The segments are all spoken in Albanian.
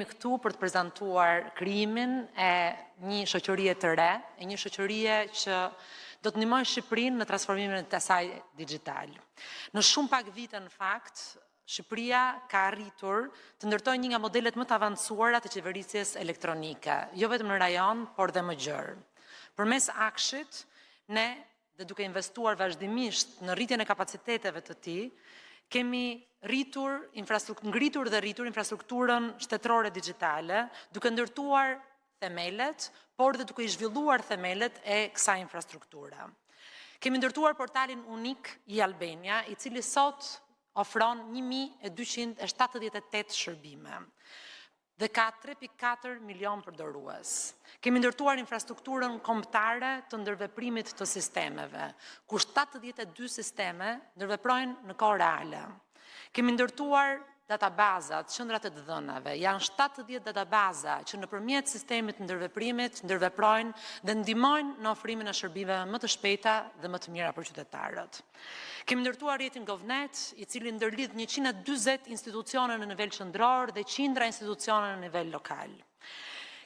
Këtu për të prezantuar krijimin e një shoqërie të re, e një shoqërie që do të ndihmojë Shqipërinë në transformimin e saj digital. Në shumë pak vite, në fakt, Shqipëria ka arritur të ndërtojë një nga modelet më të avancuara të qeverisjes elektronike, jo vetëm në rajon, por dhe më gjerë. Përmes Akshit, ne, dhe duke investuar vazhdimisht në rritjen e kapaciteteve të tij, kemi ngritur dhe rritur infrastrukturën shtetërore digjitale, duke ndërtuar themelet, por dhe duke i zhvilluar themelet e kësaj infrastrukture. Kemi ndërtuar portalin unik i Albania, i cili sot ofron 1278 shërbime dhe ka 3.4 milion përdorues. Kemi ndërtuar infrastrukturën kombëtare të ndërveprimit të sistemeve, ku 72 sisteme ndërveprojnë në kohë reale. Kemi ndërtuar databazat, qendrat e të dhënave. Janë 70 databaza që nëpërmjet sistemit të ndërveprimit ndërveprojnë dhe ndihmojnë në ofrimin e shërbimeve më të shpejta dhe më të mira për qytetarët. Kemi ndërtuar rrjetin GovNet, i cili ndërlidh 140 institucione në nivel qendror dhe qindra institucione në nivel lokal.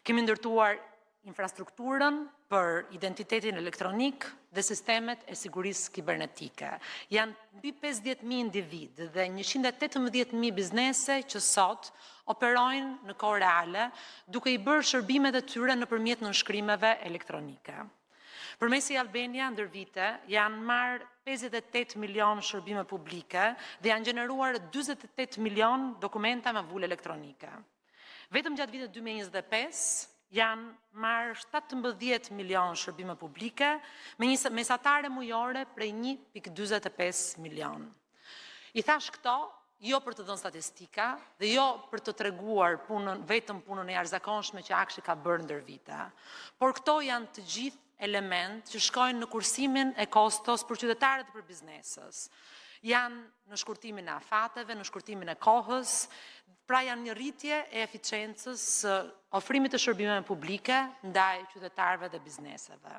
Kemi ndërtuar infrastrukturën për identitetin elektronik dhe sistemet e sigurisë kibernetike. Janë mbi 50.000 individ dhe 118.000 biznese që sot operojnë në kohë reale, duke i bërë shërbimet e tyre nëpërmjet nënshkrimeve elektronike. Përmesi Albania, ndër vite, janë marrë 58 milion shërbime publike dhe janë gjeneruar 48 milion dokumenta me vulë elektronike. Vetëm gjatë vitit 2025, janë marrë 17 milion shërbime publike me një mesatare mujore prej 1.45 milion. I thash këto, jo për të dhënë statistika dhe jo për të treguar vetëm punën e jashtëzakonshme që Akshi ka bërë ndër vite, por këto janë të gjithë element që shkojnë në kursimin e kostos për qytetarët dhe për biznesës. Janë në shkurtimin e afateve, në shkurtimin e kohës, pra janë një rritje e eficiencës së ofrimit të shërbimeve publike ndaj qytetarëve dhe bizneseve.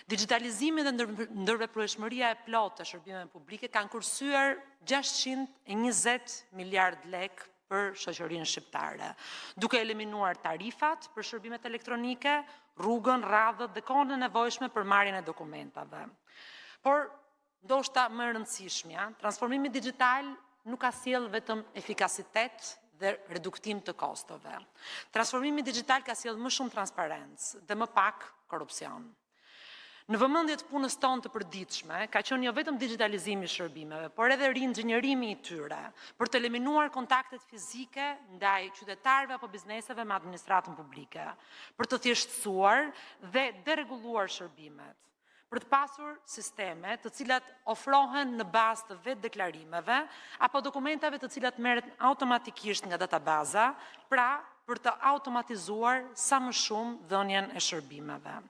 Digitalizimi dhe ndërveprueshmëria e plotë të shërbimeve publike kanë kursyer 620 miliard lek për shoqërinë shqiptare, duke eliminuar tarifat për shërbimet elektronike, rrugën, radhët dhe kohën e nevojshme për marrjen e dokumentave. Por ndoshta më e rëndësishmja, transformimi digjital nuk ka sjellë vetëm efikasitet dhe reduktim të kostove. Transformimi digjital ka sjellë më shumë transparencë dhe më pak korrupsion. Në vëmendje të punës tonë të përditshme, ka qenë jo vetëm digitalizimi i shërbimeve, por edhe rinxhinjerimi i tyre, për të eliminuar kontaktet fizike ndaj qytetarëve apo bizneseve me administratën publike, për të thjeshtësuar dhe deregulluar shërbimet, për të pasur sisteme të cilat ofrohen në bazë të vetë deklarimeve apo dokumentave të cilat merret automatikisht nga databaza, pra për të automatizuar sa më shumë dhënien e shërbimeve.